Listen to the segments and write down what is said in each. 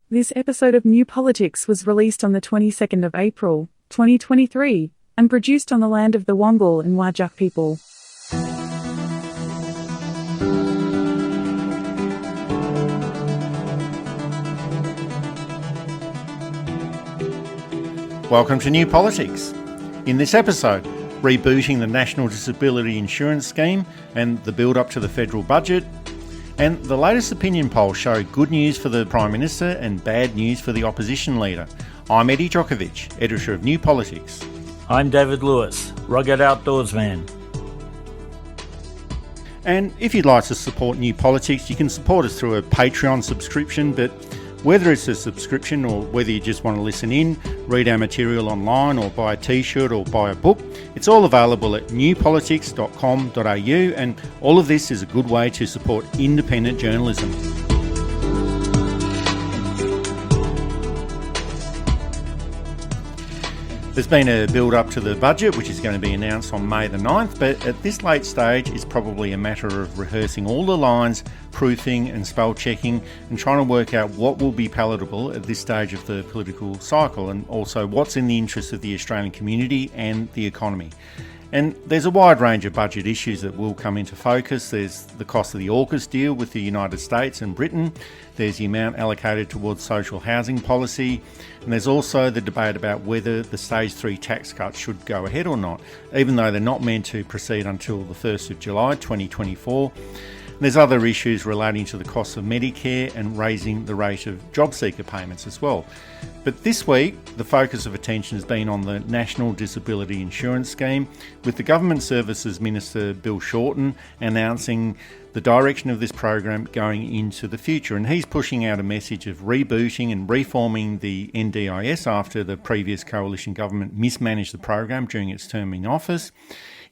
This episode of New Politics was released on the 22nd of April, 2023, and produced on the land of the Wangal and Whadjuk people. Welcome to New Politics. In this episode, rebooting the National Disability Insurance Scheme and the build-up to the federal budget, and the latest opinion polls show good news for the Prime Minister and bad news for the opposition leader. I'm Eddie Djokovic, editor of New Politics. I'm David Lewis, rugged outdoorsman. And if you'd like to support New Politics, you can support us through a Patreon subscription, but whether it's a subscription or whether you just want to listen in, read our material online or buy a t-shirt or buy a book, it's all available at newpolitics.com.au, and all of this is a good way to support independent journalism. There's been a build-up to the budget, which is going to be announced on May the 9th, but at this late stage, it's probably a matter of rehearsing all the lines, proofing and spell checking, and trying to work out what will be palatable at this stage of the political cycle, and also what's in the interest of the Australian community and the economy. And there's a wide range of budget issues that will come into focus. There's the cost of the AUKUS deal with the United States and Britain. There's the amount allocated towards social housing policy. And there's also the debate about whether the Stage 3 tax cuts should go ahead or not, even though they're not meant to proceed until the 1st of July 2024. There's other issues relating to the cost of Medicare and raising the rate of job seeker payments as well. But this week, the focus of attention has been on the National Disability Insurance Scheme, with the Government Services Minister Bill Shorten announcing the direction of this program going into the future. And he's pushing out a message of rebooting and reforming the NDIS after the previous coalition government mismanaged the program during its term in office.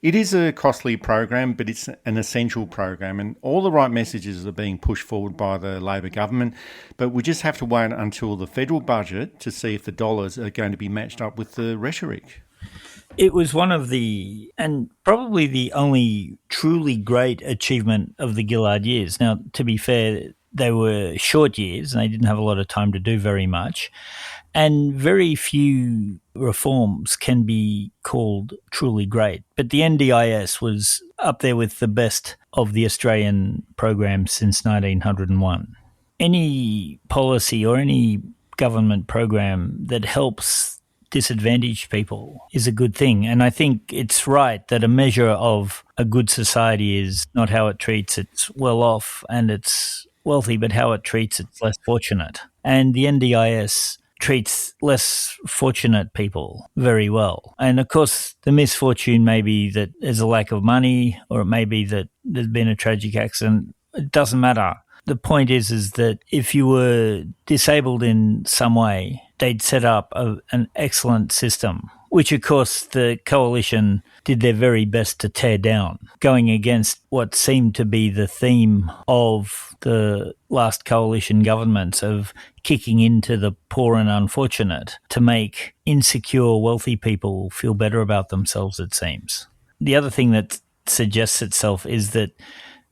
It is a costly program, but it's an essential program, and all the right messages are being pushed forward by the Labor government, but we just have to wait until the federal budget to see if the dollars are going to be matched up with the rhetoric. It was one of the, and probably the only truly great achievement of the Gillard years. Now, to be fair, they were short years and they didn't have a lot of time to do very much. And very few reforms can be called truly great. But the NDIS was up there with the best of the Australian programs since 1901. Any policy or any government program that helps disadvantaged people is a good thing. And I think it's right that a measure of a good society is not how it treats its well-off and its wealthy, but how it treats its less fortunate. And the NDIS treats less fortunate people very well. And of course, the misfortune may be that there's a lack of money, or it may be that there's been a tragic accident. It doesn't matter. The point is that if you were disabled in some way, they'd set up an excellent system, which of course the coalition did their very best to tear down, going against what seemed to be the theme of the last coalition governments of kicking into the poor and unfortunate to make insecure wealthy people feel better about themselves, it seems. The other thing that suggests itself is that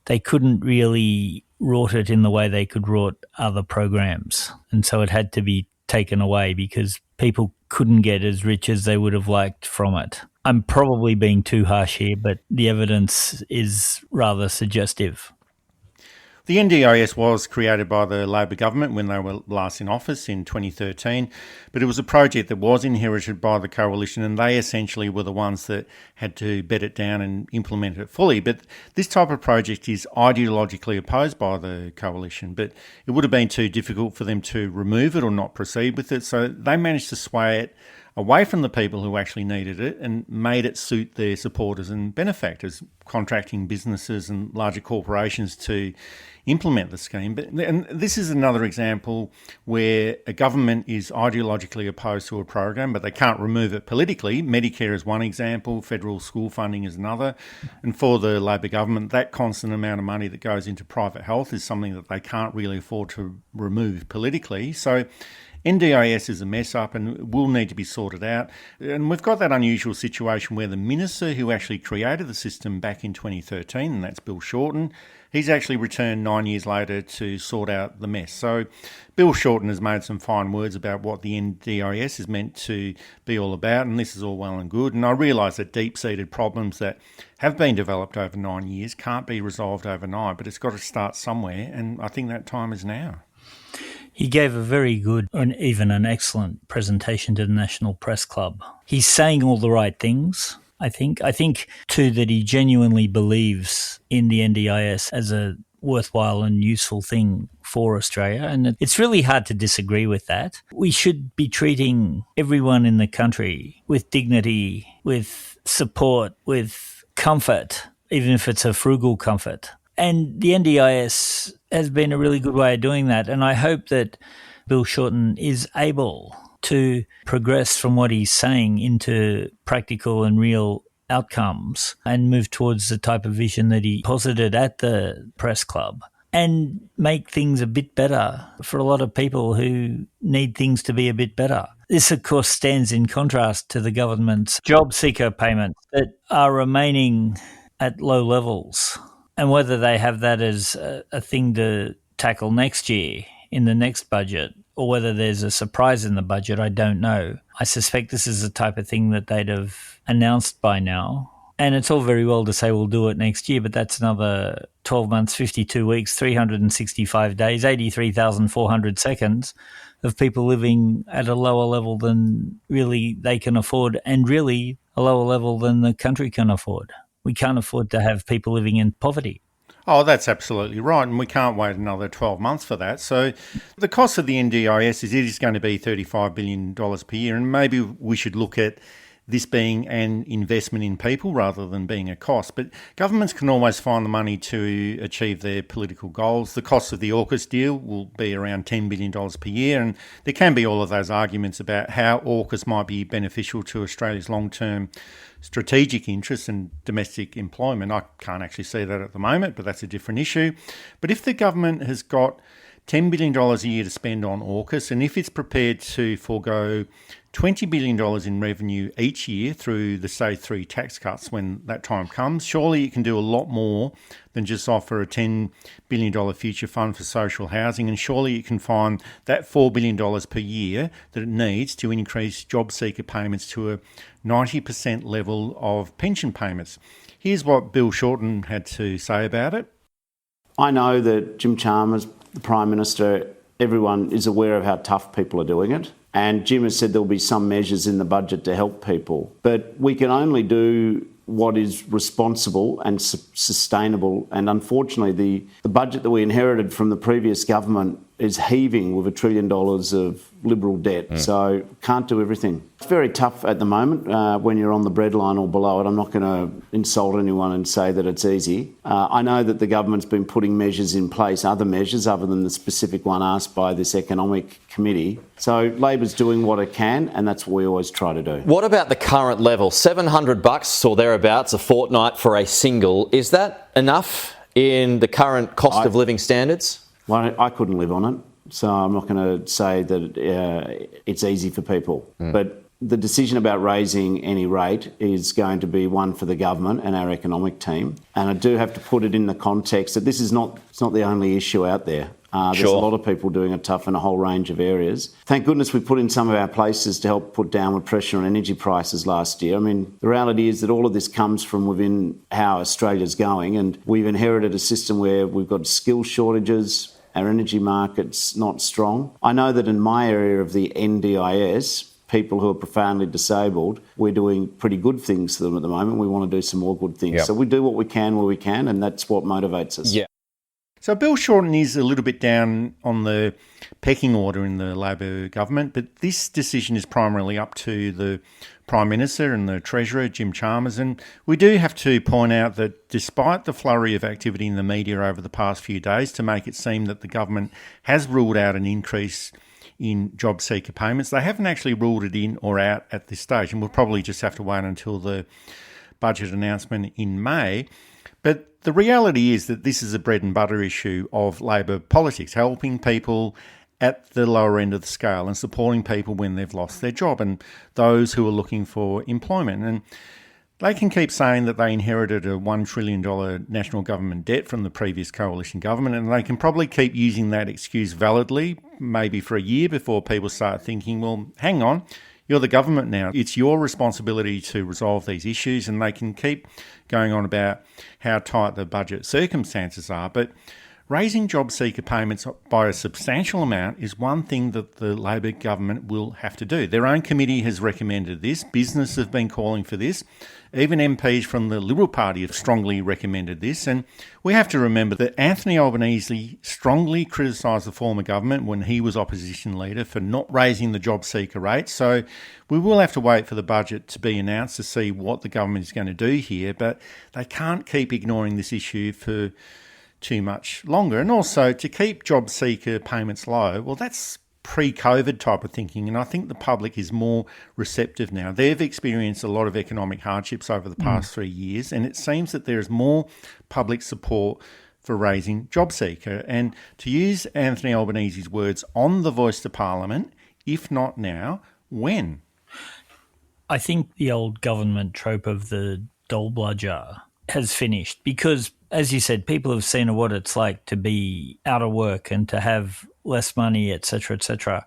they couldn't really rort it in the way they could rort other programs. And so it had to be taken away because people couldn't get as rich as they would have liked from it. I'm probably being too harsh here, but the evidence is rather suggestive. The NDIS was created by the Labor government when they were last in office in 2013, but it was a project that was inherited by the coalition, and they essentially were the ones that had to bed it down and implement it fully. But this type of project is ideologically opposed by the coalition, but it would have been too difficult for them to remove it or not proceed with it, so they managed to sway it away from the people who actually needed it and made it suit their supporters and benefactors, contracting businesses and larger corporations to implement the scheme. And this is another example where a government is ideologically opposed to a program, but they can't remove it politically. Medicare is one example, federal school funding is another. And for the Labor government, that constant amount of money that goes into private health is something that they can't really afford to remove politically. So NDIS is a mess up and will need to be sorted out. And we've got that unusual situation where the minister who actually created the system back in 2013, and that's Bill Shorten, he's actually returned 9 years later to sort out the mess. So Bill Shorten has made some fine words about what the NDIS is meant to be all about, and this is all well and good. And I realise that deep-seated problems that have been developed over 9 years can't be resolved overnight, but it's got to start somewhere, and I think that time is now. He gave a very good and even an excellent presentation to the National Press Club. He's saying all the right things, I think. I think, too, that he genuinely believes in the NDIS as a worthwhile and useful thing for Australia, and it's really hard to disagree with that. We should be treating everyone in the country with dignity, with support, with comfort, even if it's a frugal comfort. And the NDIS has been a really good way of doing that. And I hope that Bill Shorten is able to progress from what he's saying into practical and real outcomes and move towards the type of vision that he posited at the press club and make things a bit better for a lot of people who need things to be a bit better. This, of course, stands in contrast to the government's job seeker payments that are remaining at low levels. And whether they have that as a thing to tackle next year in the next budget or whether there's a surprise in the budget, I don't know. I suspect this is the type of thing that they'd have announced by now. And it's all very well to say we'll do it next year, but that's another 12 months, 52 weeks, 365 days, 83,400 seconds of people living at a lower level than really they can afford and really a lower level than the country can afford. We can't afford to have people living in poverty. Oh, that's absolutely right, and we can't wait another 12 months for that. So the cost of the NDIS is going to be $35 billion per year, and maybe we should look at this being an investment in people rather than being a cost. But governments can always find the money to achieve their political goals. The cost of the AUKUS deal will be around $10 billion per year, and there can be all of those arguments about how AUKUS might be beneficial to Australia's long-term strategic interests and domestic employment. I can't actually see that at the moment, but that's a different issue. But if the government has got $10 billion a year to spend on AUKUS, and if it's prepared to forego $20 billion in revenue each year through the Stage 3 tax cuts when that time comes, surely it can do a lot more than just offer a $10 billion future fund for social housing, and surely it can find that $4 billion per year that it needs to increase job seeker payments to a 90% level of pension payments. Here's what Bill Shorten had to say about it. I know that Jim Chalmers, the Prime Minister, everyone is aware of how tough people are doing it. And Jim has said there'll be some measures in the budget to help people. But we can only do what is responsible and sustainable. And unfortunately, the budget that we inherited from the previous government is heaving with $1 trillion of Liberal debt. So can't do everything. It's very tough at the moment when you're on the breadline or below it. I'm not going to insult anyone and say that it's easy. I know that the government's been putting measures in place, other measures other than the specific one asked by this economic committee. So Labor's doing what it can, and that's what we always try to do. What about the current level? $700 or thereabouts a fortnight for a single. Is that enough in the current cost of living standards? Well, I couldn't live on it, so I'm not going to say that it's easy for people. But the decision about raising any rate is going to be one for the government and our economic team. And I do have to put it in the context that this is not the only issue out there. There's a lot of people doing it tough in a whole range of areas. Thank goodness we put in some of our places to help put downward pressure on energy prices last year. I mean, the reality is that all of this comes from within how Australia's going, and we've inherited a system where we've got skill shortages, our energy market's not strong. I know that in my area of the NDIS, people who are profoundly disabled, we're doing pretty good things for them at the moment. We want to do some more good things. Yep. So we do what we can where we can, and that's what motivates us. Yeah. So Bill Shorten is a little bit down on the pecking order in the Labor government, but this decision is primarily up to the Prime Minister and the Treasurer, Jim Chalmers. And we do have to point out that despite the flurry of activity in the media over the past few days to make it seem that the government has ruled out an increase in job seeker payments, they haven't actually ruled it in or out at this stage. And we'll probably just have to wait until the budget announcement in May. But the reality is that this is a bread and butter issue of Labor politics, helping people at the lower end of the scale and supporting people when they've lost their job and those who are looking for employment. And they can keep saying that they inherited a $1 trillion national government debt from the previous coalition government, and they can probably keep using that excuse validly, maybe for a year before people start thinking, well, hang on, you're the government now. It's your responsibility to resolve these issues, and they can keep going on about how tight the budget circumstances are. But raising job seeker payments by a substantial amount is one thing that the Labor government will have to do. Their own committee has recommended this. Business have been calling for this. Even MPs from the Liberal Party have strongly recommended this. And we have to remember that Anthony Albanese strongly criticised the former government when he was opposition leader for not raising the job seeker rate. So we will have to wait for the budget to be announced to see what the government is going to do here. But they can't keep ignoring this issue for too much longer. And also to keep job seeker payments low, well, that's pre-COVID type of thinking, and I think the public is more receptive now. They've experienced a lot of economic hardships over the past 3 years, and it seems that there is more public support for raising job seeker. And to use Anthony Albanese's words on the Voice to Parliament, if not now, when? I think the old government trope of the dole bludger has finished because, as you said, people have seen what it's like to be out of work and to have less money, etc.,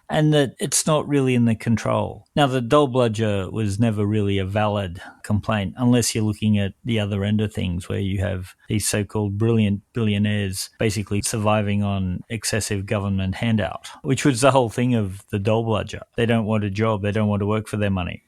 and that it's not really in the control. Now, the dole bludger was never really a valid complaint unless you're looking at the other end of things where you have these so-called brilliant billionaires basically surviving on excessive government handout, which was the whole thing of the dole bludger. They don't want a job. They don't want to work for their money.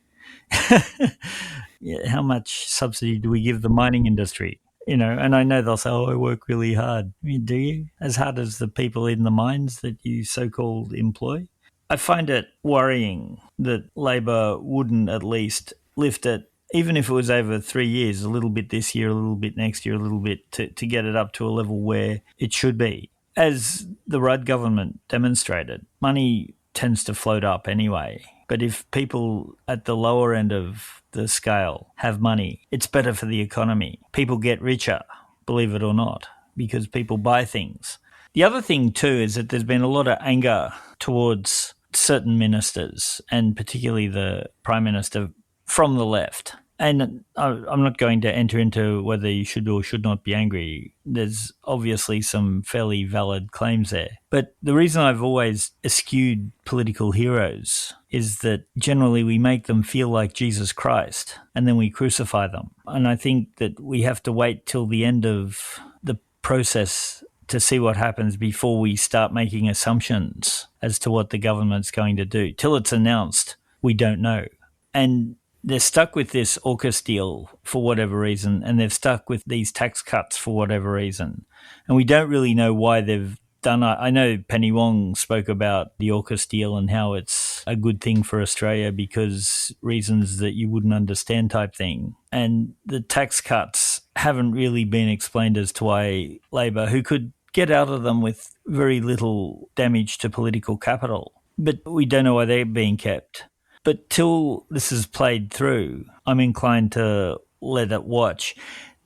How much subsidy do we give the mining industry? You know, and I know they'll say, oh, I work really hard. I mean, do you? As hard as the people in the mines that you so-called employ? I find it worrying that Labor wouldn't at least lift it, even if it was over 3 years, a little bit this year, a little bit next year, a little bit to get it up to a level where it should be. As the Rudd government demonstrated, money tends to float up anyway. But if people at the lower end of the scale have money, it's better for the economy. People get richer, believe it or not, because people buy things. The other thing too is that there's been a lot of anger towards certain ministers, and particularly the Prime Minister from the left. And I'm not going to enter into whether you should or should not be angry. There's obviously some fairly valid claims there. But the reason I've always eschewed political heroes is that generally we make them feel like Jesus Christ and then we crucify them. And I think that we have to wait till the end of the process to see what happens before we start making assumptions as to what the government's going to do. Till it's announced, we don't know. And they're stuck with this AUKUS deal for whatever reason, and they've stuck with these tax cuts for whatever reason. And we don't really know why they've done it. I know Penny Wong spoke about the AUKUS deal and how it's a good thing for Australia because reasons that you wouldn't understand type thing. And the tax cuts haven't really been explained as to why Labor, who could get out of them with very little damage to political capital, but we don't know why they're being kept. But till this is played through, I'm inclined to let it watch.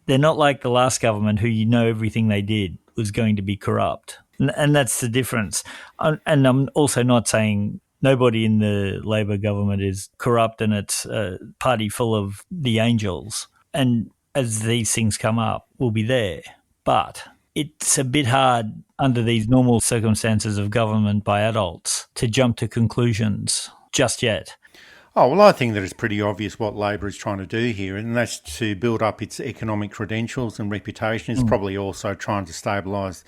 They're not like the last government who you know everything they did was going to be corrupt. And that's the difference. And I'm also not saying nobody in the Labor government is corrupt and it's a party full of the angels. And as these things come up, we'll be there. But it's a bit hard under these normal circumstances of government by adults to jump to conclusions just yet. Oh, well, I think that it's pretty obvious what Labor is trying to do here, and that's to build up its economic credentials and reputation. It's probably also trying to stabilise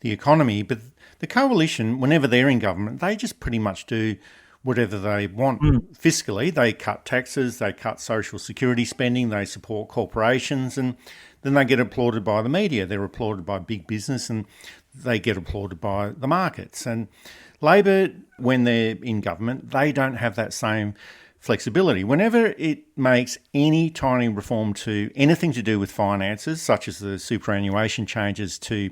the economy. But the coalition, whenever they're in government, they just pretty much do whatever they want. Fiscally, they cut taxes, they cut social security spending, they support corporations, and then they get applauded by the media. They're applauded by big business, and they get applauded by the markets. And Labor, when they're in government, they don't have that same flexibility. Whenever it makes any tiny reform to anything to do with finances, such as the superannuation changes to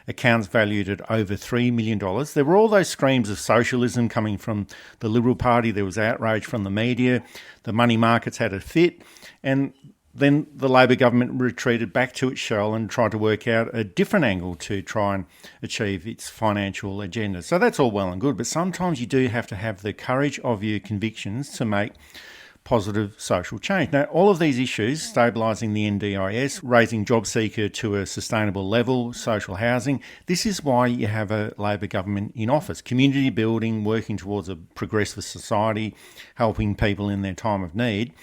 accounts valued at over $3 million, there were all those screams of socialism coming from the Liberal Party. There was outrage from the media. The money markets had a fit. And then the Labor government retreated back to its shell and tried to work out a different angle to try and achieve its financial agenda. So that's all well and good, but sometimes you do have to have the courage of your convictions to make positive social change. Now, all of these issues, stabilising the NDIS, raising job seeker to a sustainable level, social housing, this is why you have a Labor government in office. Community building, working towards a progressive society, helping people in their time of need.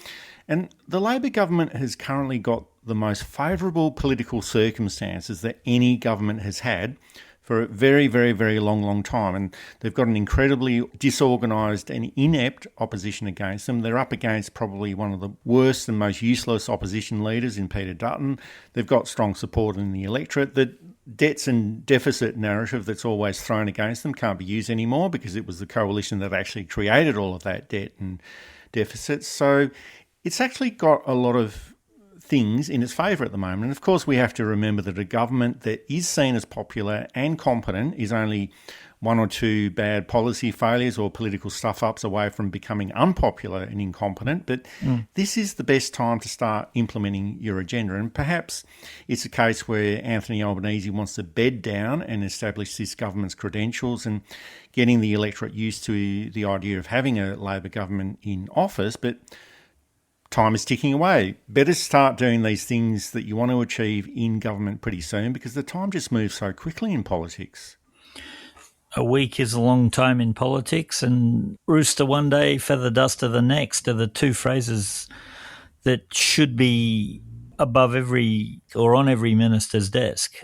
And the Labor government has currently got the most favourable political circumstances that any government has had for a very, very, very long time. And they've got an incredibly disorganised and inept opposition against them. They're up against probably one of the worst and most useless opposition leaders in Peter Dutton. They've got strong support in the electorate. The debts and deficit narrative that's always thrown against them can't be used anymore because it was the coalition that actually created all of that debt and deficits. So it's actually got a lot of things in its favour at the moment. And of course, we have to remember that a government that is seen as popular and competent is only one or two bad policy failures or political stuff-ups away from becoming unpopular and incompetent. But this is the best time to start implementing your agenda. And perhaps it's a case where Anthony Albanese wants to bed down and establish this government's credentials and getting the electorate used to the idea of having a Labor government in office. But time is ticking away. Better start doing these things that you want to achieve in government pretty soon because the time just moves so quickly in politics. A week is a long time in politics, and rooster one day, feather duster the next are the two phrases that should be above every or on every minister's desk.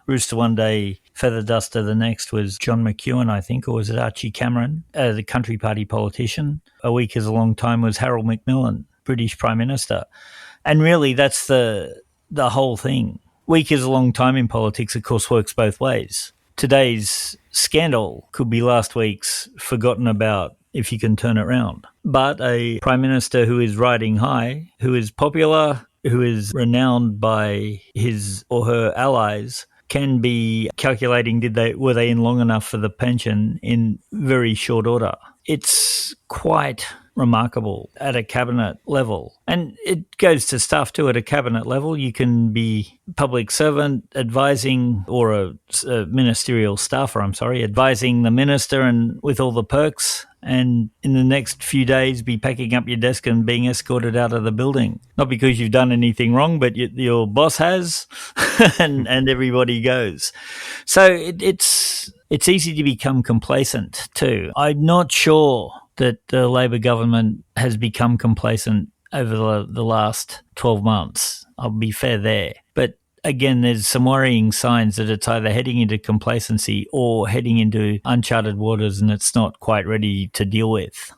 Rooster one day, feather duster the next was John McEwen, I think, or was it Archie Cameron, the Country Party politician. A week is a long time was Harold Macmillan, British Prime Minister. And really, that's the whole thing. Week is a long time in politics, of course, works both ways. Today's scandal could be last week's forgotten about if you can turn it around. But a Prime Minister who is riding high, who is popular, who is renowned by his or her allies, can be calculating were they in long enough for the pension in very short order. It's quite remarkable at a cabinet level. And it goes to stuff too at a cabinet level. You can be public servant advising, or a ministerial staffer, advising the minister and with all the perks, and in the next few days be packing up your desk and being escorted out of the building. Not because you've done anything wrong, but your boss has, and everybody goes. So it's easy to become complacent too. I'm not sure that the Labor government has become complacent over the last 12 months. I'll be fair there. But again, there's some worrying signs that it's either heading into complacency or heading into uncharted waters and it's not quite ready to deal with.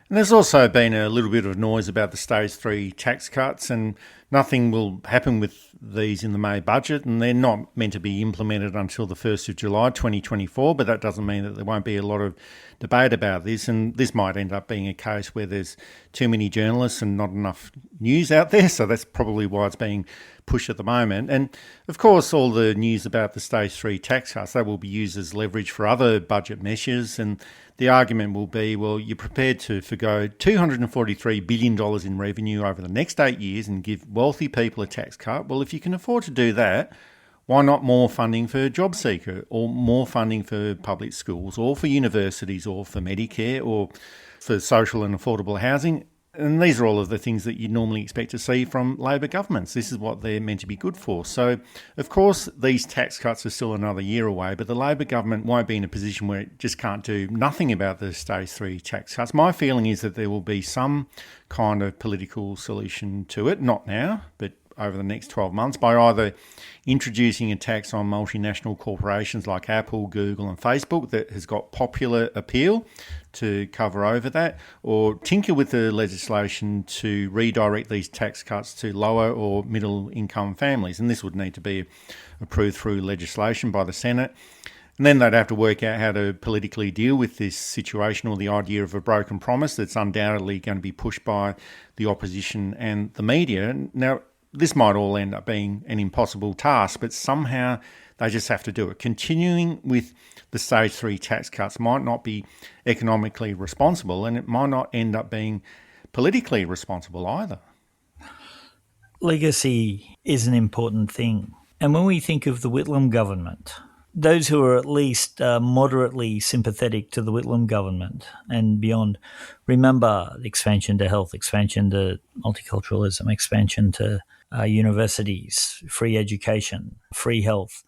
And there's also been a little bit of noise about the Stage 3 tax cuts, and nothing will happen with these in the May budget, and they're not meant to be implemented until the 1st of July 2024, but that doesn't mean that there won't be a lot of debate about this, and this might end up being a case where there's too many journalists and not enough news out there, so that's probably why it's being pushed at the moment. And of course, all the news about the Stage 3 tax cuts, that will be used as leverage for other budget measures, and the argument will be, well, you're prepared to forgo $243 billion in revenue over the next 8 years and give wealthy people a tax cut. Well, if you can afford to do that, why not more funding for JobSeeker, or more funding for public schools, or for universities, or for Medicare, or for social and affordable housing? And these are all of the things that you'd normally expect to see from Labor governments. This is what they're meant to be good for. So, of course, these tax cuts are still another year away, but the Labor government won't be in a position where it just can't do nothing about the Stage 3 tax cuts. My feeling is that there will be some kind of political solution to it, not now, but over the next 12 months, by either introducing a tax on multinational corporations like Apple, Google and Facebook that has got popular appeal to cover over that, or tinker with the legislation to redirect these tax cuts to lower or middle income families. And this would need to be approved through legislation by the Senate. And then they'd have to work out how to politically deal with this situation, or the idea of a broken promise that's undoubtedly going to be pushed by the opposition and the media. Now, this might all end up being an impossible task, but somehow they just have to do it. Continuing with the Stage 3 tax cuts might not be economically responsible, and it might not end up being politically responsible either. Legacy is an important thing. And when we think of the Whitlam government, those who are at least moderately sympathetic to the Whitlam government and beyond remember the expansion to health, expansion to multiculturalism, expansion to universities, free education, free health,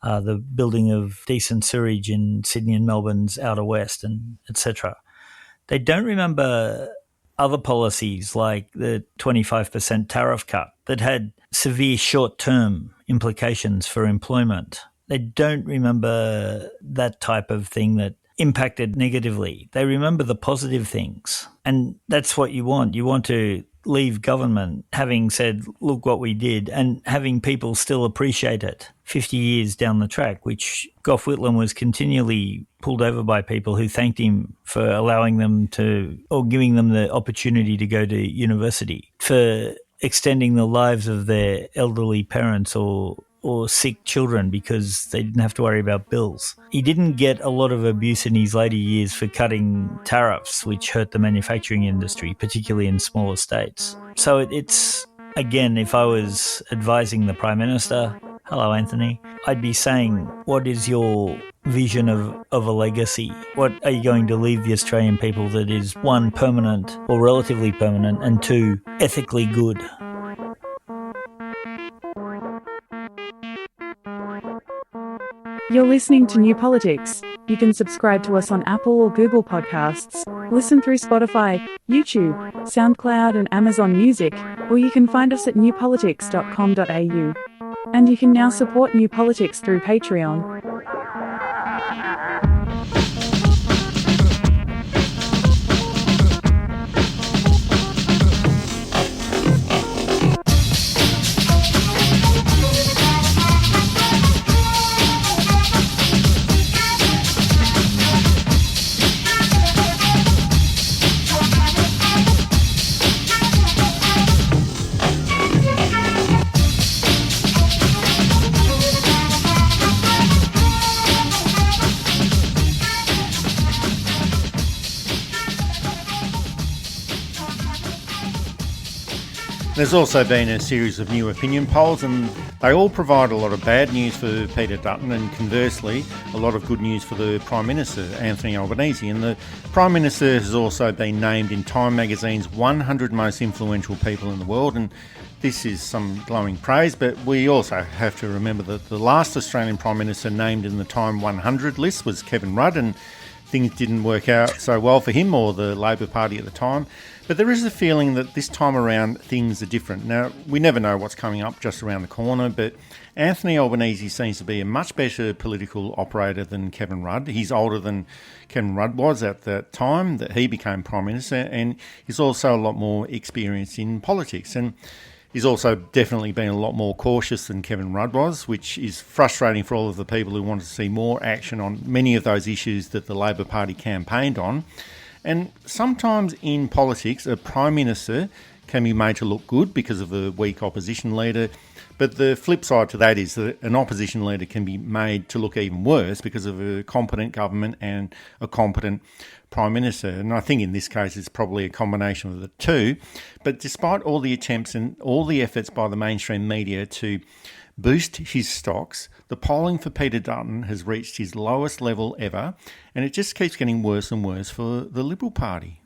the building of decent sewerage in Sydney and Melbourne's outer west, and etc. They don't remember other policies like the 25% tariff cut that had severe short-term implications for employment. They don't remember that type of thing that impacted negatively. They remember the positive things. And that's what you want. You want to leave government having said, look what we did, and having people still appreciate it 50 years down the track, which Gough Whitlam was continually pulled over by people who thanked him for allowing them to, or giving them the opportunity to go to university, for extending the lives of their elderly parents or sick children because they didn't have to worry about bills. He didn't get a lot of abuse in his later years for cutting tariffs, which hurt the manufacturing industry, particularly in smaller states. So it's, again, if I was advising the Prime Minister, hello Anthony, I'd be saying, what is your vision of a legacy? What are you going to leave the Australian people that is, one, permanent or relatively permanent, and two, ethically good? You're listening to New Politics. You can subscribe to us on Apple or Google Podcasts, listen through Spotify, YouTube, SoundCloud and Amazon Music, or you can find us at newpolitics.com.au. And you can now support New Politics through Patreon. There's also been a series of new opinion polls, and they all provide a lot of bad news for Peter Dutton and conversely a lot of good news for the Prime Minister, Anthony Albanese. And the Prime Minister has also been named in Time magazine's 100 most influential people in the world, and this is some glowing praise, but we also have to remember that the last Australian Prime Minister named in the Time 100 list was Kevin Rudd, and things didn't work out so well for him or the Labor Party at the time. But there is a feeling that this time around things are different. Now, we never know what's coming up just around the corner, but Anthony Albanese seems to be a much better political operator than Kevin Rudd. He's older than Kevin Rudd was at that time that he became Prime Minister, and he's also a lot more experienced in politics. And he's also definitely been a lot more cautious than Kevin Rudd was, which is frustrating for all of the people who want to see more action on many of those issues that the Labor Party campaigned on. And sometimes in politics, a Prime Minister can be made to look good because of a weak opposition leader. But the flip side to that is that an opposition leader can be made to look even worse because of a competent government and a competent Prime Minister. And I think in this case it's probably a combination of the two. But despite all the attempts and all the efforts by the mainstream media to boost his stocks, the polling for Peter Dutton has reached his lowest level ever, and it just keeps getting worse and worse for the Liberal Party.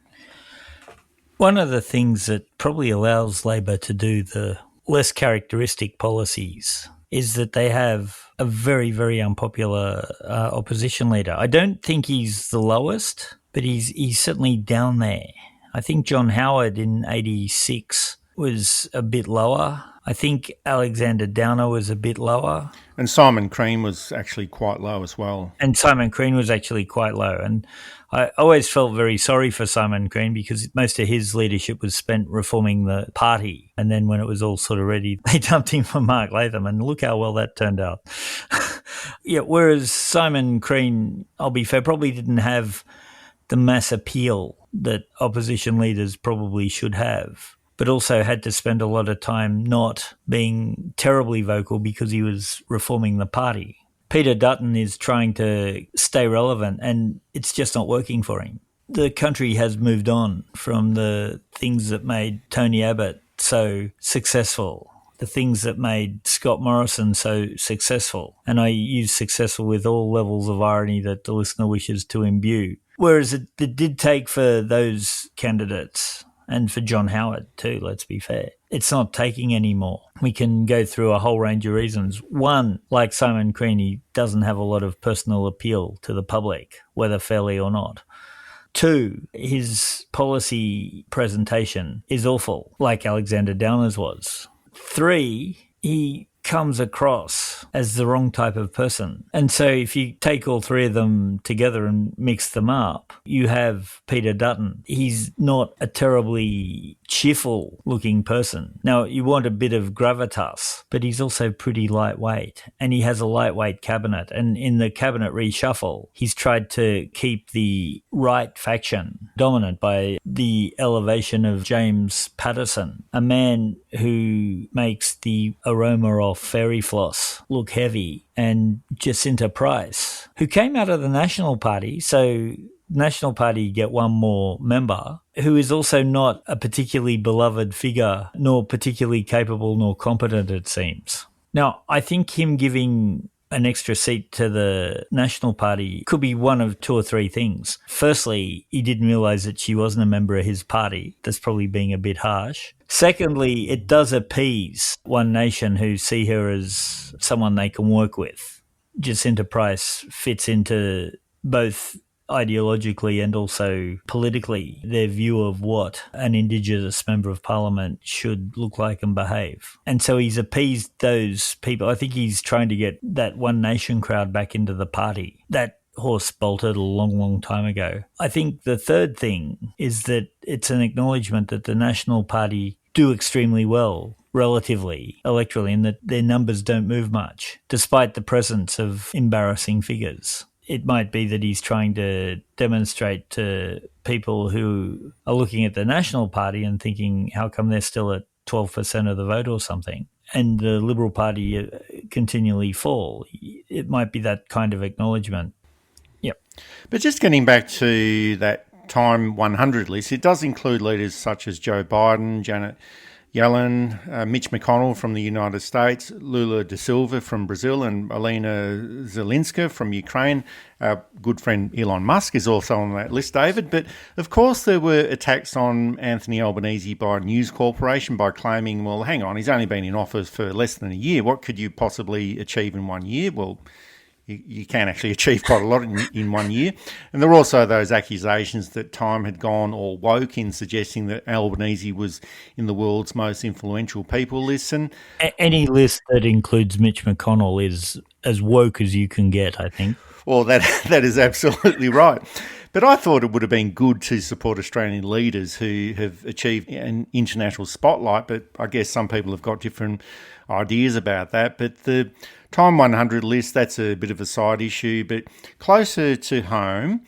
One of the things that probably allows Labor to do the less characteristic policies is that they have a very, very unpopular opposition leader. I don't think he's the lowest, but he's certainly down there. I think John Howard in 86 was a bit lower. I think Alexander Downer was a bit lower. And Simon Crean was actually quite low as well. And Simon Crean was actually quite low. And I always felt very sorry for Simon Crean because most of his leadership was spent reforming the party. And then when it was all sort of ready, they dumped him for Mark Latham. And look how well that turned out. Yeah, whereas Simon Crean, I'll be fair, probably didn't have the mass appeal that opposition leaders probably should have, but also had to spend a lot of time not being terribly vocal because he was reforming the party. Peter Dutton is trying to stay relevant and it's just not working for him. the country has moved on from the things that made Tony Abbott so successful, the things that made Scott Morrison so successful. And I use successful with all levels of irony that the listener wishes to imbue. Whereas it did take for those candidates, and for John Howard too, let's be fair, it's not taking anymore. We can go through a whole range of reasons. One, like Simon Crean, he doesn't have a lot of personal appeal to the public, whether fairly or not. Two, his policy presentation is awful, like Alexander Downer's was. Three, he comes across as the wrong type of person. And so if you take all three of them together and mix them up, you have Peter Dutton. He's not a terribly cheerful looking person. Now, you want a bit of gravitas, but he's also pretty lightweight, and he has a lightweight cabinet. And in the cabinet reshuffle, he's tried to keep the right faction dominant by the elevation of James Patterson, a man who makes the aroma of fairy floss look heavy, and Jacinta Price, who came out of the National Party, so National Party get one more member, who is also not a particularly beloved figure, nor particularly capable nor competent, it seems. Now, I think him giving an extra seat to the National Party could be one of two or three things. Firstly, he didn't realise that she wasn't a member of his party. That's probably being a bit harsh. Secondly, it does appease One Nation, who see her as someone they can work with. Jacinta Price fits into both ideologically and also politically their view of what an Indigenous Member of Parliament should look like and behave. And so he's appeased those people. I think he's trying to get that One Nation crowd back into the party. That horse bolted a long, long time ago. I think the third thing is that it's an acknowledgement that the National Party do extremely well relatively electorally, and that their numbers don't move much, despite the presence of embarrassing figures. It might be that he's trying to demonstrate to people who are looking at the National Party and thinking, how come they're still at 12% of the vote or something, and the Liberal Party continually fall. It might be that kind of acknowledgement. Yep. But just getting back to that Time 100 list, it does include leaders such as Joe Biden, Janet Yellen, Mitch McConnell from the United States, Lula da Silva from Brazil, and Elena Zelenska from Ukraine. Our good friend Elon Musk is also on that list, David. But of course there were attacks on Anthony Albanese by News Corporation by claiming, well, hang on, he's only been in office for less than a year. What could you possibly achieve in 1 year? Well, you can actually achieve quite a lot in 1 year. And there were also those accusations that Time had gone all woke in suggesting that Albanese was in the world's most influential people list. And any list that includes Mitch McConnell is as woke as you can get, I think. Well, that is absolutely right. But I thought it would have been good to support Australian leaders who have achieved an international spotlight, but I guess some people have got different ideas about that. But the Time 100 list, that's a bit of a side issue. But closer to home,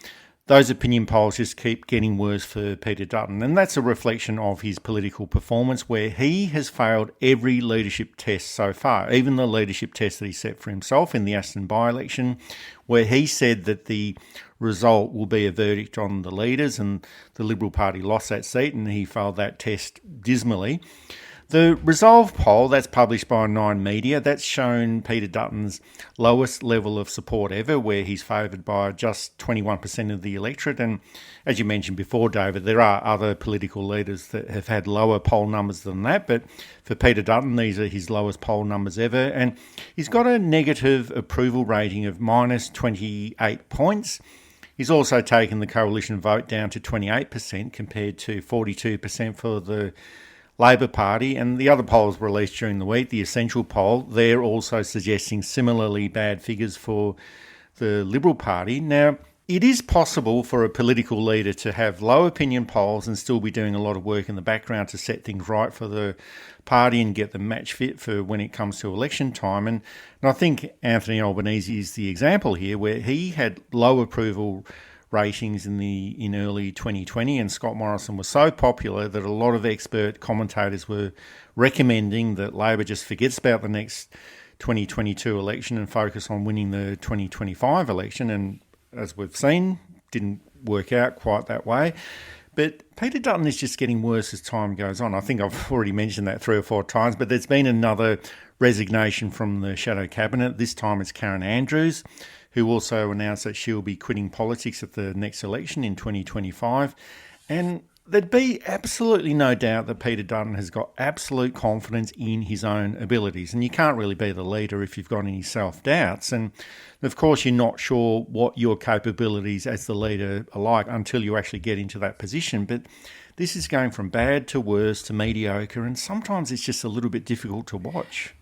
those opinion polls just keep getting worse for Peter Dutton. And that's a reflection of his political performance, where he has failed every leadership test so far, even the leadership test that he set for himself in the Aston by-election, where he said that the result will be a verdict on the leaders, and the Liberal Party lost that seat and he failed that test dismally. The Resolve poll, that's published by Nine Media, that's shown Peter Dutton's lowest level of support ever, where he's favoured by just 21% of the electorate. And as you mentioned before, David, there are other political leaders that have had lower poll numbers than that. But for Peter Dutton, these are his lowest poll numbers ever. And he's got a negative approval rating of minus 28 points. He's also taken the coalition vote down to 28% compared to 42% for the Labor Party. And the other polls released during the week, the Essential poll, they're also suggesting similarly bad figures for the Liberal Party. Now, it is possible for a political leader to have low opinion polls and still be doing a lot of work in the background to set things right for the party and get them match fit for when it comes to election time. And I think Anthony Albanese is the example here, where he had low approval ratings in early 2020, and Scott Morrison was so popular that a lot of expert commentators were recommending that Labor just forgets about the next 2022 election and focus on winning the 2025 election. And as we've seen, didn't work out quite that way. But Peter Dutton is just getting worse as time goes on. I think I've already mentioned that 3 or 4 times, but there's been another resignation from the shadow cabinet. This time it's Karen Andrews, who also announced that she'll be quitting politics at the next election in 2025. And there'd be absolutely no doubt that Peter Dutton has got absolute confidence in his own abilities. And you can't really be the leader if you've got any self-doubts. And of course, you're not sure what your capabilities as the leader are like until you actually get into that position. But this is going from bad to worse to mediocre, and sometimes it's just a little bit difficult to watch.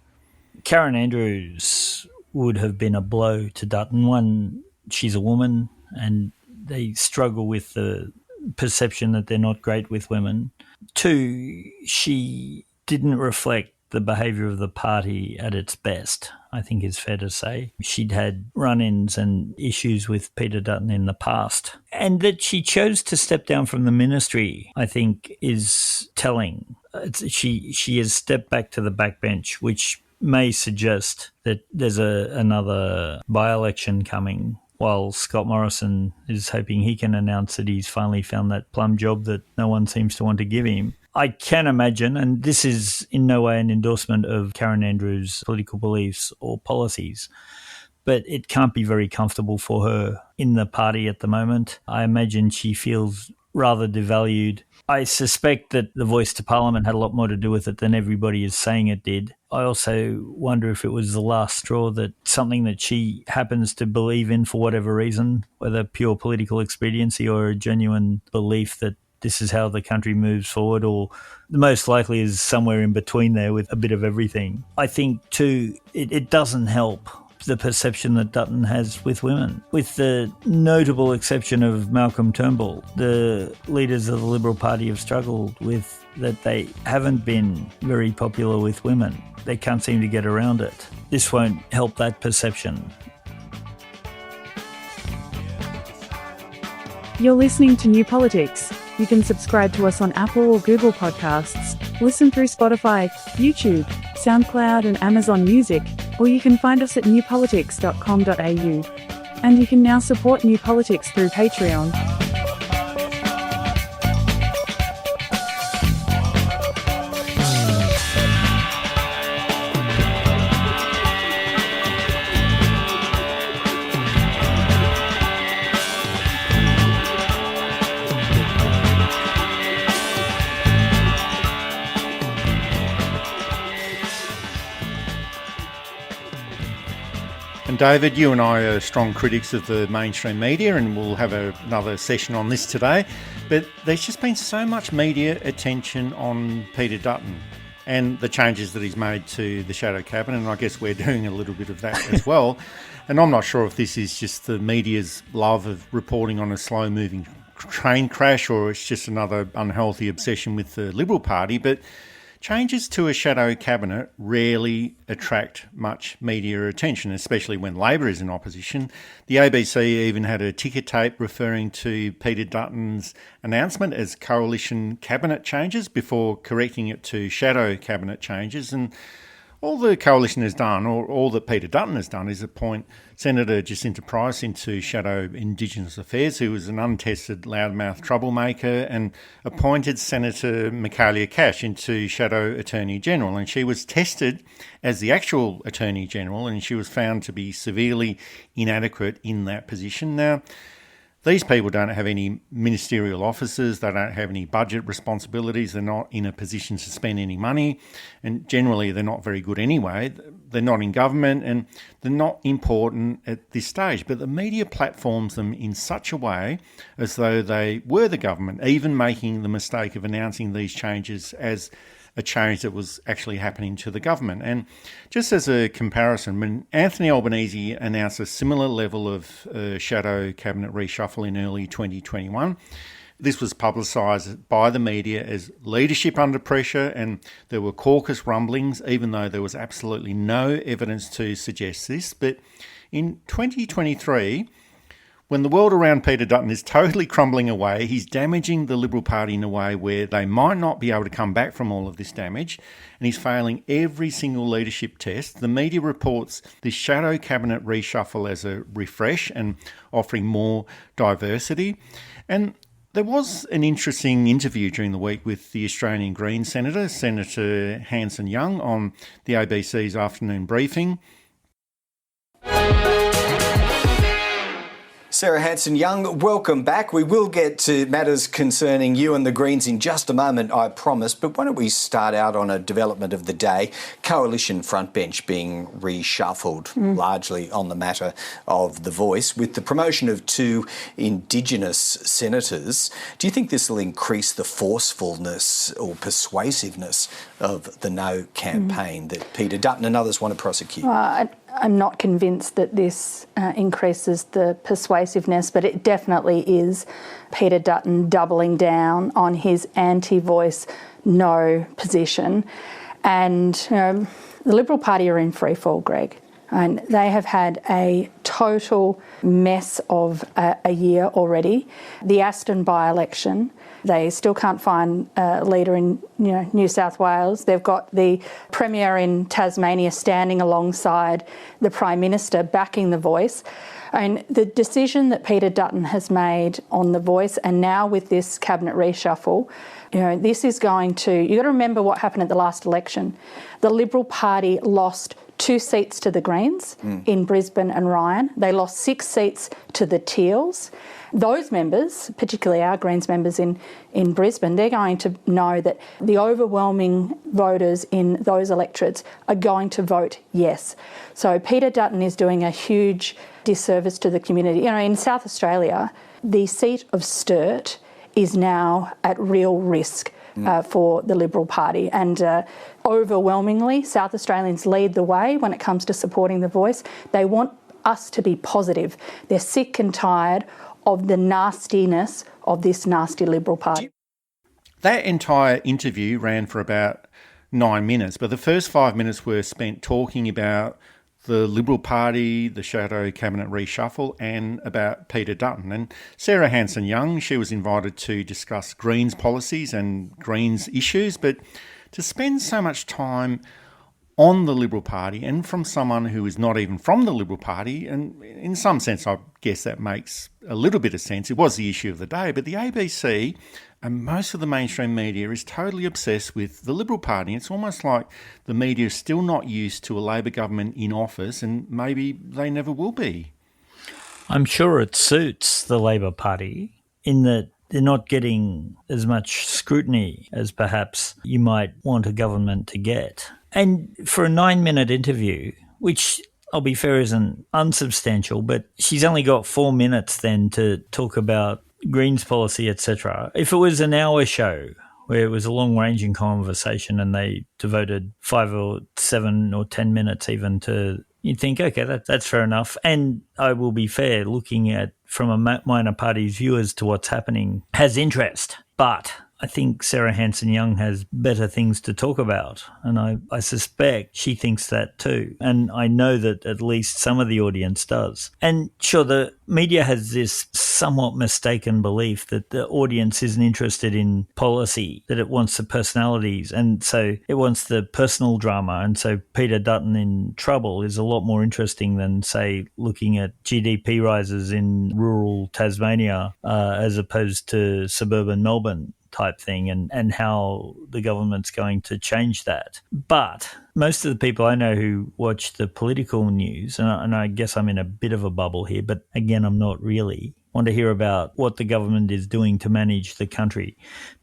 Karen Andrews would have been a blow to Dutton. One, she's a woman, and they struggle with the perception that they're not great with women. 2, she didn't reflect the behaviour of the party at its best, I think is fair to say. She'd had run-ins and issues with Peter Dutton in the past. And that she chose to step down from the ministry, I think, is telling. She has stepped back to the backbench, which may suggest that there's another by-election coming, while Scott Morrison is hoping he can announce that he's finally found that plum job that no one seems to want to give him. I can imagine, and this is in no way an endorsement of Karen Andrews' political beliefs or policies, but it can't be very comfortable for her in the party at the moment. I imagine she feels rather devalued. I suspect that the voice to Parliament had a lot more to do with it than everybody is saying it did. I also wonder if it was the last straw, that something that she happens to believe in for whatever reason, whether pure political expediency or a genuine belief that this is how the country moves forward, or the most likely is somewhere in between there with a bit of everything. I think, too, it doesn't help the perception that Dutton has with women. With the notable exception of Malcolm Turnbull, the leaders of the Liberal Party have struggled with that they haven't been very popular with women. They can't seem to get around it. This won't help that perception. You're listening to New Politics. You can subscribe to us on Apple or Google Podcasts, listen through Spotify, YouTube, SoundCloud and Amazon Music, or you can find us at newpolitics.com.au. And you can now support New Politics through Patreon. And David, you and I are strong critics of the mainstream media, and we'll have another session on this today. But there's just been so much media attention on Peter Dutton and the changes that he's made to the shadow cabinet, and I guess we're doing a little bit of that as well. And I'm not sure if this is just the media's love of reporting on a slow-moving train crash, or it's just another unhealthy obsession with the Liberal Party, but changes to a shadow cabinet rarely attract much media attention, especially when Labor is in opposition. The ABC even had a ticker tape referring to Peter Dutton's announcement as coalition cabinet changes before correcting it to shadow cabinet changes. And all the coalition has done, or all that Peter Dutton has done, is appoint Senator Jacinta Price into Shadow Indigenous Affairs, who was an untested loudmouth troublemaker, and appointed Senator Michaelia Cash into Shadow Attorney General. And she was tested as the actual Attorney General, and she was found to be severely inadequate in that position. Now, these people don't have any ministerial offices, they don't have any budget responsibilities, they're not in a position to spend any money, and generally they're not very good anyway. They're not in government and they're not important at this stage, but the media platforms them in such a way as though they were the government, even making the mistake of announcing these changes as a change that was actually happening to the government. And just as a comparison, when Anthony Albanese announced a similar level of shadow cabinet reshuffle in early 2021, this was publicised by the media as leadership under pressure, and there were caucus rumblings, even though there was absolutely no evidence to suggest this. But in 2023, When the world around Peter Dutton is totally crumbling away, he's damaging the Liberal Party in a way where they might not be able to come back from all of this damage, and he's failing every single leadership test. The media reports this shadow cabinet reshuffle as a refresh and offering more diversity. And there was an interesting interview during the week with the Australian Greens Senator, Senator Hanson-Young, on the ABC's afternoon briefing. Sarah Hanson-Young, welcome back. We will get to matters concerning you and the Greens in just a moment, I promise. But why don't we start out on a development of the day? Coalition frontbench being reshuffled, largely on the matter of The Voice, with the promotion of 2 Indigenous senators. Do you think this will increase the forcefulness or persuasiveness of the No campaign that Peter Dutton and others want to prosecute? I'm not convinced that this increases the persuasiveness, but it definitely is Peter Dutton doubling down on his anti-Voice no position. And the Liberal Party are in freefall, Greg. And they have had a total mess of a year already. The Aston by-election, they still can't find a leader in New South Wales. They've got the Premier in Tasmania standing alongside the Prime Minister backing The Voice. And the decision that Peter Dutton has made on The Voice, and now with this cabinet reshuffle, this is going to... You've got to remember what happened at the last election. The Liberal Party lost 2 seats to the Greens in Brisbane and Ryan. They lost 6 seats to the Teals. Those members, particularly our Greens members in Brisbane, they're going to know that the overwhelming voters in those electorates are going to vote yes. So Peter Dutton is doing a huge disservice to the community. In South Australia, the seat of Sturt is now at real risk for the Liberal Party. And overwhelmingly, South Australians lead the way when it comes to supporting The Voice. They want us to be positive. They're sick and tired of the nastiness of this nasty Liberal Party. That entire interview ran for about 9 minutes, but the first 5 minutes were spent talking about the Liberal Party, the shadow cabinet reshuffle, and about Peter Dutton. And Sarah Hanson-Young, she was invited to discuss Greens policies and Greens issues, but to spend so much time on the Liberal Party and from someone who is not even from the Liberal Party, and in some sense I guess that makes a little bit of sense. It was the issue of the day, but the ABC and most of the mainstream media is totally obsessed with the Liberal Party. It's almost like the media is still not used to a Labor government in office, and maybe they never will be. I'm sure it suits the Labor Party in that they're not getting as much scrutiny as perhaps you might want a government to get. And for a 9-minute interview, which I'll be fair isn't unsubstantial, but she's only got 4 minutes then to talk about Greens policy, etc. If it was an hour show where it was a long-ranging conversation and they devoted 5 or 7 or 10 minutes even to, you'd think, okay, that's fair enough. And I will be fair, looking at from a minor party's view as to what's happening has interest. But I think Sarah Hanson-Young has better things to talk about, and I suspect she thinks that too. And I know that at least some of the audience does. And sure, the media has this somewhat mistaken belief that the audience isn't interested in policy, that it wants the personalities, and so it wants the personal drama. And so Peter Dutton in trouble is a lot more interesting than, say, looking at GDP rises in rural Tasmania as opposed to suburban Melbourne type thing, and how the government's going to change that. But most of the people I know who watch the political news, and I guess I'm in a bit of a bubble here, but again, I'm not really, want to hear about what the government is doing to manage the country,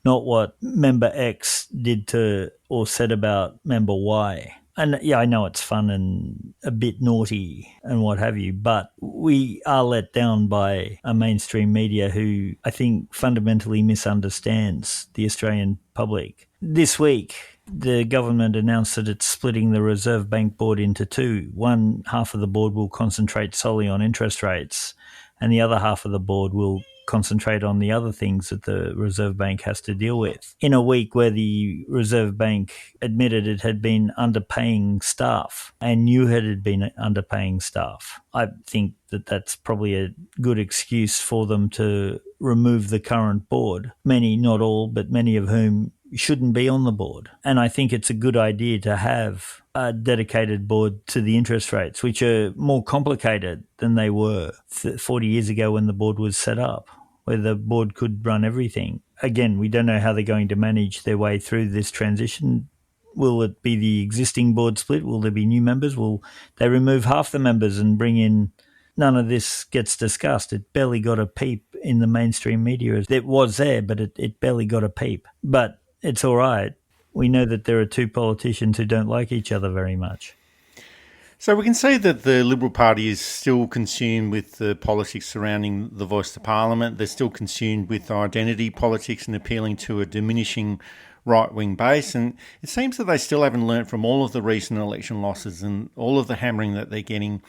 not what member X did to or said about member Y. And yeah, I know it's fun and a bit naughty and what have you, but we are let down by a mainstream media who I think fundamentally misunderstands the Australian public. This week, the government announced that it's splitting the Reserve Bank board into 2. One half of the board will concentrate solely on interest rates, and the other half of the board will concentrate on the other things that the Reserve Bank has to deal with. In a week where the Reserve Bank admitted it had been underpaying staff and knew it had been underpaying staff, I think that that's probably a good excuse for them to remove the current board. Many, not all, but many of whom shouldn't be on the board. And I think it's a good idea to have a dedicated board to the interest rates, which are more complicated than they were 40 years ago when the board was set up, where the board could run everything. Again, we don't know how they're going to manage their way through this transition. Will it be the existing board split? Will there be new members? Will they remove half the members and bring in... None of this gets discussed. It barely got a peep in the mainstream media. It was there, but it barely got a peep. But it's all right. We know that there are two politicians who don't like each other very much. So we can see that the Liberal Party is still consumed with the politics surrounding the voice to Parliament. They're still consumed with identity politics and appealing to a diminishing right-wing base. And it seems that they still haven't learnt from all of the recent election losses and all of the hammering that they're getting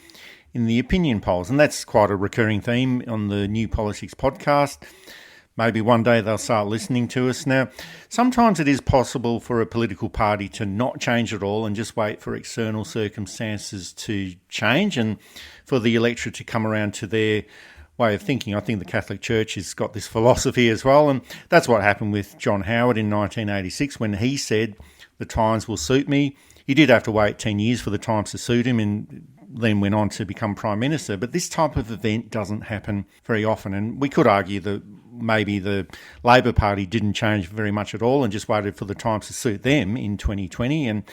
in the opinion polls. And that's quite a recurring theme on the New Politics podcast. Maybe one day they'll start listening to us. Now, sometimes it is possible for a political party to not change at all and just wait for external circumstances to change and for the electorate to come around to their way of thinking. I think the Catholic Church has got this philosophy as well, and that's what happened with John Howard in 1986 when he said, "The times will suit me." He did have to wait 10 years for the times to suit him and then went on to become Prime Minister. But this type of event doesn't happen very often. And we could argue that maybe the Labor Party didn't change very much at all and just waited for the times to suit them in 2020.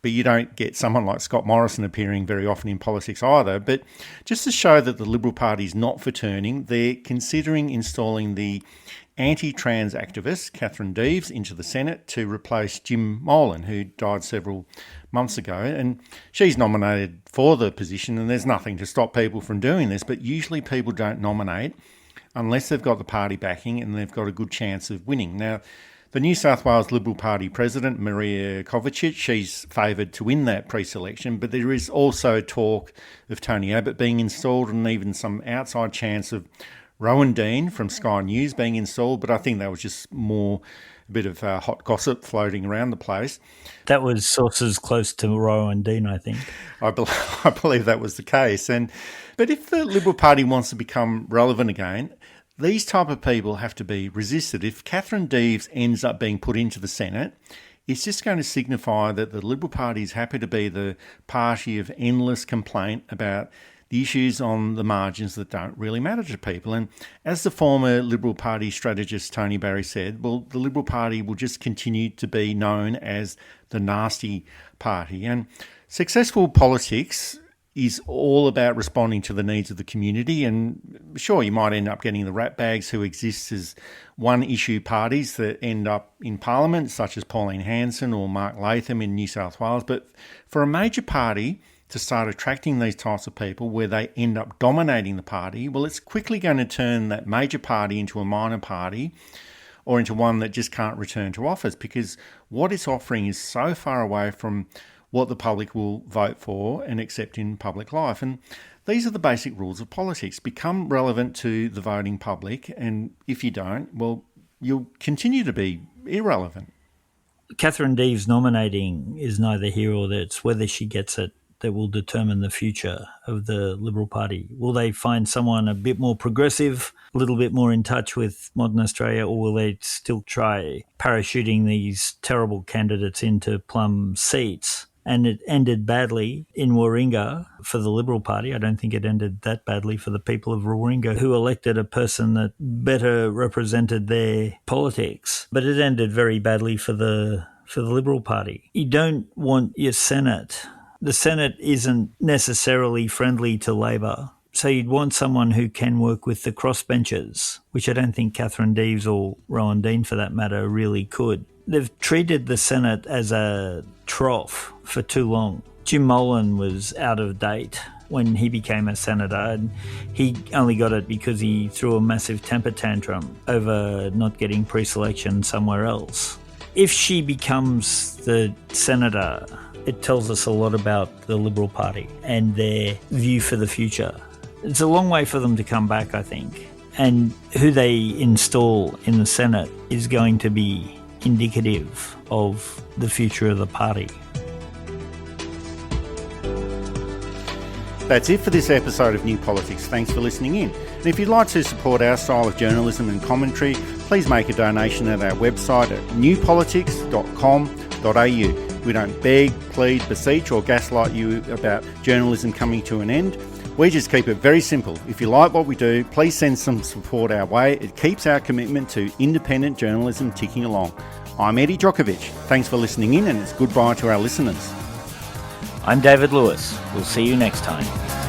But you don't get someone like Scott Morrison appearing very often in politics either. But just to show that the Liberal Party is not for turning, they're considering installing the anti-trans activist Katherine Deves into the Senate to replace Jim Molan, who died several months ago. And she's nominated for the position, and there's nothing to stop people from doing this. But usually people don't nominate unless they've got the party backing and they've got a good chance of winning. Now, the New South Wales Liberal Party President, Maria Kovacic, she's favoured to win that pre-selection, but there is also talk of Tony Abbott being installed and even some outside chance of Rowan Dean from Sky News being installed, but I think that was just more a bit of hot gossip floating around the place. That was sources close to Rowan Dean, I think. I believe that was the case. But if the Liberal Party wants to become relevant again, these type of people have to be resisted. If Katherine Deves ends up being put into the Senate, it's just going to signify that the Liberal Party is happy to be the party of endless complaint about the issues on the margins that don't really matter to people. And as the former Liberal Party strategist Tony Barry said, well, the Liberal Party will just continue to be known as the nasty party. And successful politics is all about responding to the needs of the community. And sure, you might end up getting the ratbags who exist as one-issue parties that end up in Parliament, such as Pauline Hanson or Mark Latham in New South Wales. But for a major party to start attracting these types of people where they end up dominating the party, well, it's quickly going to turn that major party into a minor party or into one that just can't return to office, because what it's offering is so far away from what the public will vote for and accept in public life. And these are the basic rules of politics. Become relevant to the voting public, and if you don't, well, you'll continue to be irrelevant. Katherine Deves nominating is neither here or there. It's whether she gets it that will determine the future of the Liberal Party. Will they find someone a bit more progressive, a little bit more in touch with modern Australia, or will they still try parachuting these terrible candidates into plum seats? And it ended badly in Warringah for the Liberal Party. I don't think it ended that badly for the people of Warringah, who elected a person that better represented their politics. But it ended very badly for the Liberal Party. You don't want your Senate. The Senate isn't necessarily friendly to Labor. So you'd want someone who can work with the crossbenchers, which I don't think Katherine Deves or Rowan Dean, for that matter, really could. They've treated the Senate as a trough for too long. Jim Molan was out of date when he became a senator, and he only got it because he threw a massive temper tantrum over not getting pre-selection somewhere else. If she becomes the senator, it tells us a lot about the Liberal Party and their view for the future. It's a long way for them to come back, I think. And who they install in the Senate is going to be indicative of the future of the party. That's it for this episode of New Politics. Thanks for listening in. And if you'd like to support our style of journalism and commentary, please make a donation at our website at newpolitics.com.au. We don't beg, plead, beseech or gaslight you about journalism coming to an end. We just keep it very simple. If you like what we do, please send some support our way. It keeps our commitment to independent journalism ticking along. I'm Eddie Djokovic. Thanks for listening in, and it's goodbye to our listeners. I'm David Lewis. We'll see you next time.